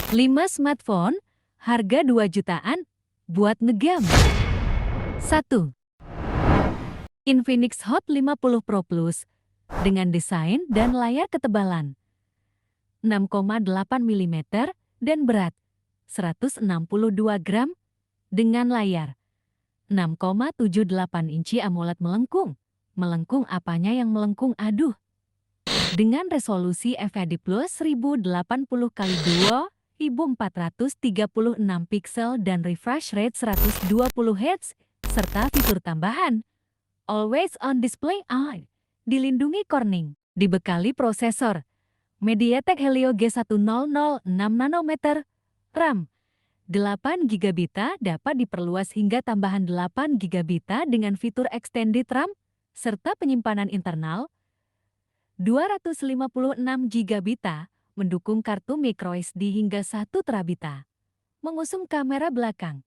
5 smartphone, harga 2 jutaan, buat ngegam. 1. Infinix Hot 50 Pro Plus, dengan desain dan layar ketebalan 6,8 mm dan berat 162 gram, dengan layar 6,78 inci AMOLED melengkung. Melengkung apanya yang melengkung, aduh. Dengan resolusi FHD Plus 1080x 2436 pixel dan refresh rate 120 Hz, serta fitur tambahan Always on Display Eye, dilindungi Corning, dibekali prosesor MediaTek Helio G1006 nanometer, RAM 8 GB dapat diperluas hingga tambahan 8 GB dengan fitur Extended RAM, serta penyimpanan internal 256 GB, mendukung kartu microSD hingga 1 terabita. Mengusung kamera belakang.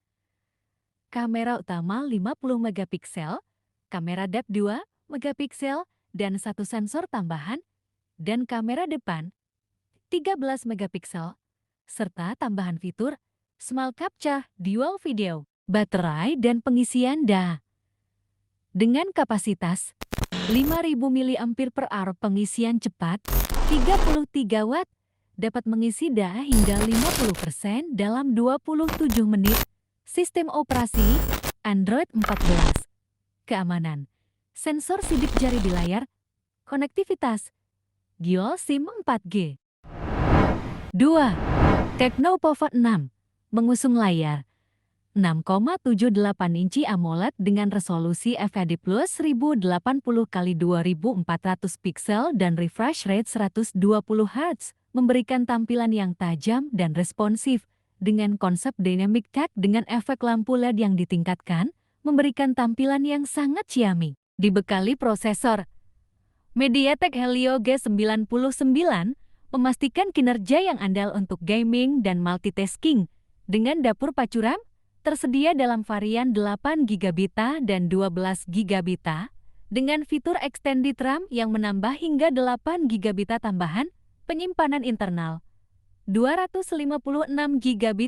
Kamera utama 50 megapiksel, kamera depth 2 megapiksel dan 1 sensor tambahan, dan kamera depan 13 megapiksel, serta tambahan fitur Small Capture Dual Video, baterai dan pengisian daya. Dengan kapasitas 5000 mAh pengisian cepat, 33 Watt, dapat mengisi daya hingga 50% dalam 27 menit. Sistem operasi Android 14. Keamanan, sensor sidik jari di layar, konektivitas, dual SIM 4G. 2. Tecno Pova 6, mengusung layar 6,78 inci AMOLED dengan resolusi FHD Plus 1080x2400 pixel dan refresh rate 120 Hz, memberikan tampilan yang tajam dan responsif. Dengan konsep dynamic tag dengan efek lampu LED yang ditingkatkan, memberikan tampilan yang sangat ciamik. Dibekali prosesor MediaTek Helio G99, memastikan kinerja yang andal untuk gaming dan multitasking. Dengan dapur pacu RAM, tersedia dalam varian 8 GB dan 12 GB, dengan fitur Extended RAM yang menambah hingga 8 GB tambahan, penyimpanan internal 256 GB,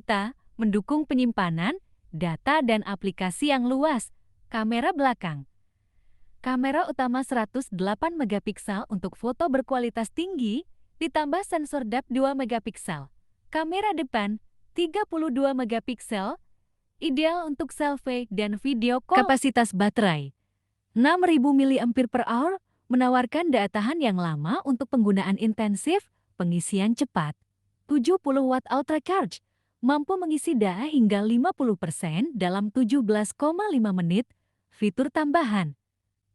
mendukung penyimpanan, data dan aplikasi yang luas. Kamera belakang. Kamera utama 108 megapiksel untuk foto berkualitas tinggi, ditambah sensor depth 2 megapiksel. Kamera depan 32 megapiksel, ideal untuk selfie dan video call. Kapasitas baterai 6000 mAh, menawarkan daya tahan yang lama untuk penggunaan intensif, pengisian cepat. 70 Watt Ultra Charge, mampu mengisi daya hingga 50% dalam 17,5 menit. Fitur tambahan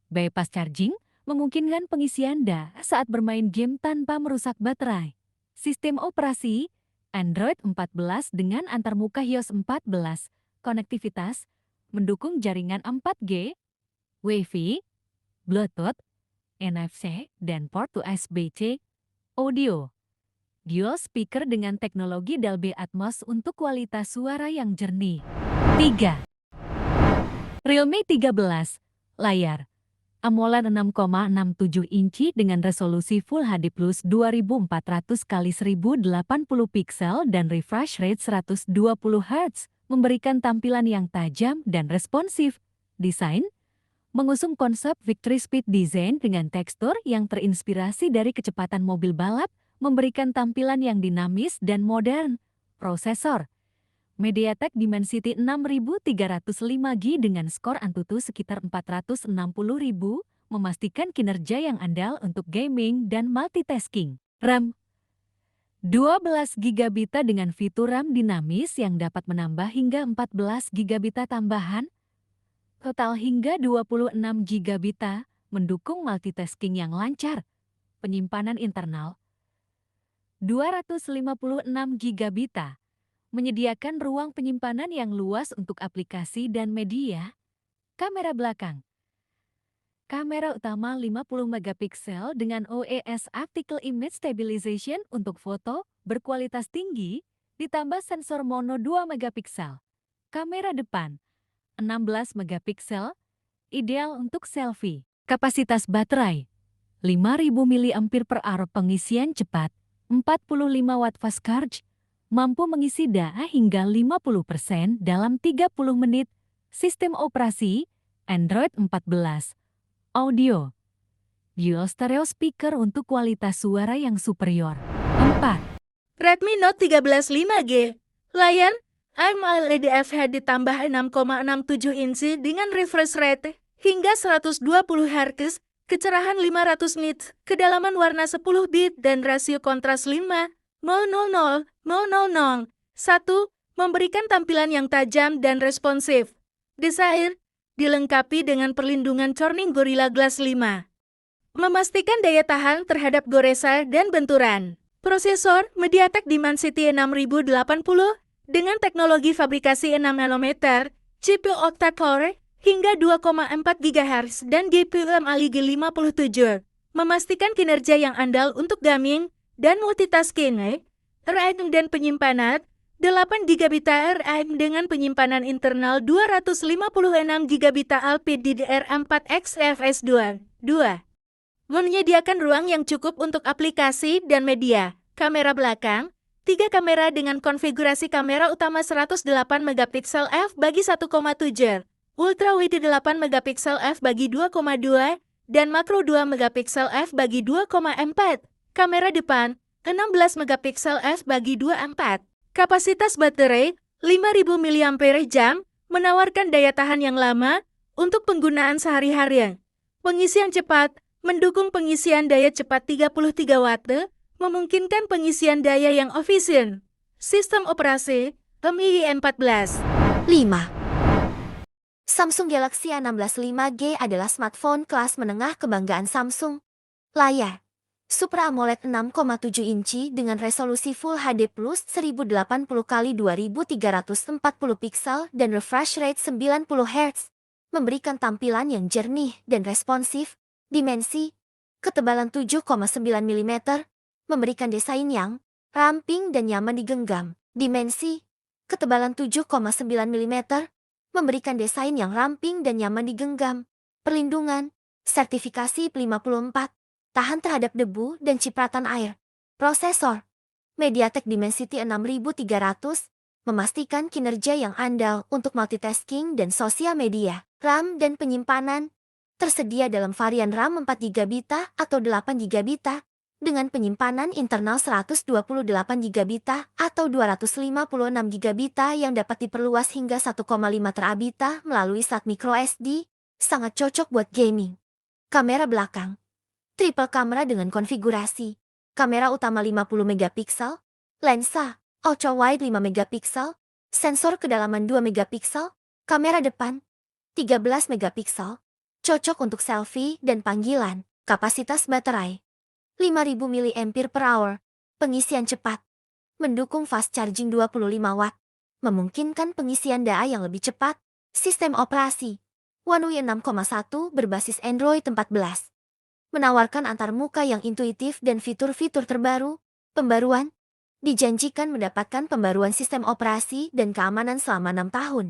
bypass charging, memungkinkan pengisian daya saat bermain game tanpa merusak baterai. Sistem operasi Android 14 dengan antarmuka iOS 14, konektivitas, mendukung jaringan 4G, Wi-Fi, Bluetooth, NFC, dan port USB-C, audio. Dual speaker dengan teknologi Dolby Atmos untuk kualitas suara yang jernih. 3. Realme 13, layar AMOLED 6,67 inci dengan resolusi Full HD Plus 2400x1080 pixel dan refresh rate 120 Hz, memberikan tampilan yang tajam dan responsif. Desain mengusung konsep Victory Speed Design dengan tekstur yang terinspirasi dari kecepatan mobil balap, memberikan tampilan yang dinamis dan modern. Prosesor MediaTek Dimensity 6305G dengan skor Antutu sekitar 460.000, memastikan kinerja yang andal untuk gaming dan multitasking. RAM 12 GB dengan fitur RAM dinamis yang dapat menambah hingga 14 GB tambahan, total hingga 26 GB, mendukung multitasking yang lancar. Penyimpanan internal 256 GB, menyediakan ruang penyimpanan yang luas untuk aplikasi dan media. Kamera belakang. Kamera utama 50 megapiksel dengan OIS Optical Image Stabilization untuk foto berkualitas tinggi, ditambah sensor mono 2 megapiksel. Kamera depan 16 megapiksel, ideal untuk selfie. Kapasitas baterai 5000 mAh pengisian cepat, 45 Watt fast charge, mampu mengisi data hingga 50% dalam 30 menit. Sistem operasi Android 14. Audio dual stereo speaker untuk kualitas suara yang superior. 4. Redmi Note 13 5G. Layar AMOLED FHD ditambah 6,67 inci dengan refresh rate hingga 120 Hz, kecerahan 500 nits, kedalaman warna 10 bit dan rasio kontras 5:000:000:0. 1. Memberikan tampilan yang tajam dan responsif. Desain dilengkapi dengan perlindungan Corning Gorilla Glass 5. Memastikan daya tahan terhadap goresan dan benturan. Prosesor MediaTek Dimensity 6080 dengan teknologi fabrikasi 6 nanometer, CPU octa-core hingga 2,4 GHz dan GPU MALIG 57. Memastikan kinerja yang andal untuk gaming dan multitasking. RAM dan penyimpanan 8 GB RAM dengan penyimpanan internal 256 GB LPDDR4X FS2. 2. Menyediakan ruang yang cukup untuk aplikasi dan media. Kamera belakang, 3 kamera dengan konfigurasi kamera utama 108 megapiksel f/1,7, ultra wide 8 megapiksel f/2,2, dan makro 2 megapiksel f/2,4. Kamera depan, 16 megapiksel f/2,4. Kapasitas baterai, 5000 mAh, menawarkan daya tahan yang lama untuk penggunaan sehari-hari. Pengisian cepat, mendukung pengisian daya cepat 33 Watt, memungkinkan pengisian daya yang efisien. Sistem operasi MIUI 14. 5. Samsung Galaxy A16 5G adalah smartphone kelas menengah kebanggaan Samsung. Layar Super AMOLED 6,7 inci dengan resolusi Full HD Plus 1080x2340 piksel dan refresh rate 90 Hz, memberikan tampilan yang jernih dan responsif. Dimensi ketebalan 7,9 mm, memberikan desain yang ramping dan nyaman digenggam. Dimensi ketebalan 7,9 mm, memberikan desain yang ramping dan nyaman digenggam. Perlindungan sertifikasi 54, tahan terhadap debu dan cipratan air. Prosesor MediaTek Dimensity 6300, memastikan kinerja yang andal untuk multitasking dan sosial media. RAM dan penyimpanan tersedia dalam varian RAM 4GB atau 8GB, dengan penyimpanan internal 128GB atau 256GB yang dapat diperluas hingga 1,5 TB melalui slot microSD, sangat cocok buat gaming. Kamera belakang triple kamera dengan konfigurasi kamera utama 50MP, lensa ultra wide 5MP, sensor kedalaman 2MP, kamera depan 13MP, cocok untuk selfie dan panggilan. Kapasitas baterai 5000 mAh, pengisian cepat, mendukung fast charging 25 Watt, memungkinkan pengisian daya yang lebih cepat. Sistem operasi One UI 6,1 berbasis Android 14, menawarkan antarmuka yang intuitif dan fitur-fitur terbaru. Pembaruan dijanjikan mendapatkan pembaruan sistem operasi dan keamanan selama 6 tahun.